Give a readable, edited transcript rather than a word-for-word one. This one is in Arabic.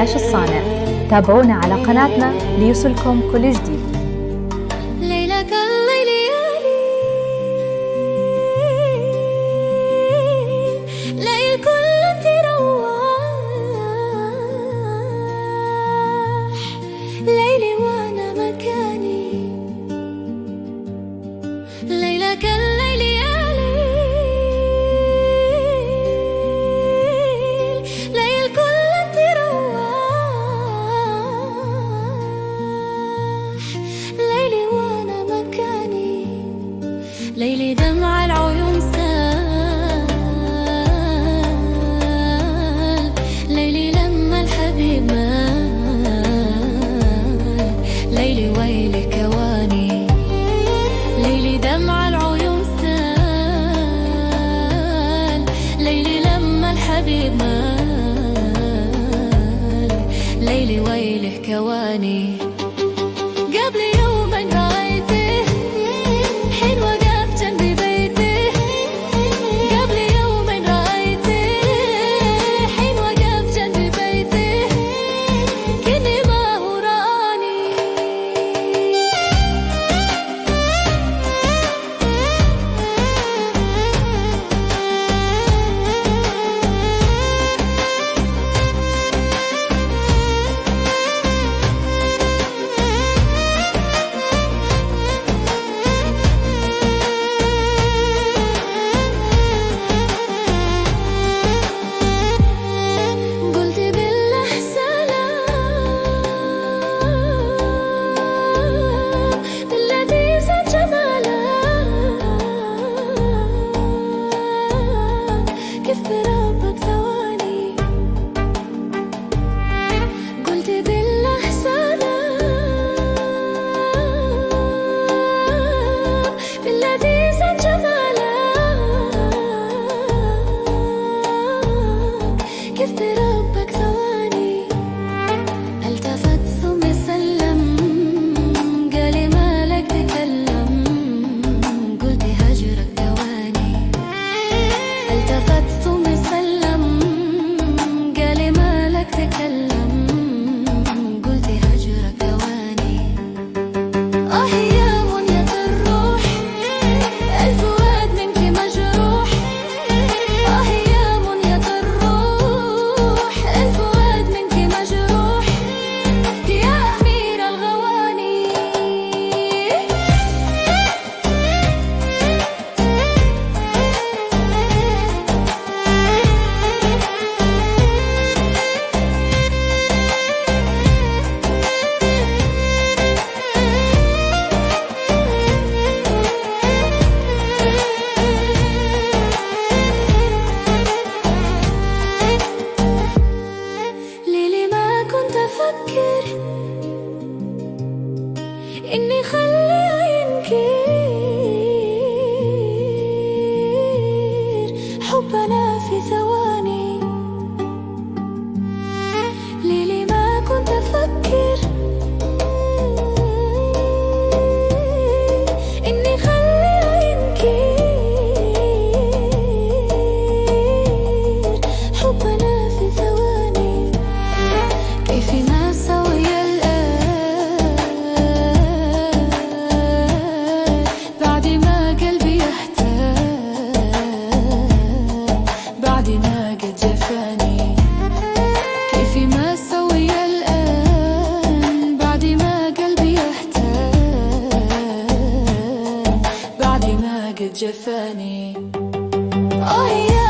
عياش الصانع. تابعونا على قناتنا ليصلكم كل جديد. ليلك الليل يالي ليل كل ترواح ليلي وانا مكاني ليلك الليل يالي ليل كل ترواح ليلي وانا مكاني ليلي دمع العيون سال ليلي لما الحبيب مال ليلي ويلي كواني ليلي دمع العيون سال ليلي لما الحبيب مال ليلي ويلي كواني قبل يوم رأيته حين وقف جنبي بيته قبل يوم رأيته حين وقف جنبي بيته كني ما هو راني قلت بالله سلام بالذي زاد جمالك كيف بربك ثواني قلت بالله سلام بالذي زاد جمالك كيف بربك ثواني التفت ثم سلم قالي مالك تكلم قلت هجرك دواني التفت ثم سلم قالي مالك تكلم قلت هجرك دواني يا منية الروح الفؤاد منك مجروح يا منية الروح الفؤاد منك مجروح يا أمير الغواني ليلي ما كنت أفكر إني خليها ينكر حبنا في ثواني ليلي ما كنت أفكر إني خليها ينكر حبنا في ثواني كيف ما سوي الآن بعد ما قلبي يحتاج بعد ما قد جفاني كيف ما سوي الآن بعد ما قلبي يحتاج بعد ما قد جفاني يا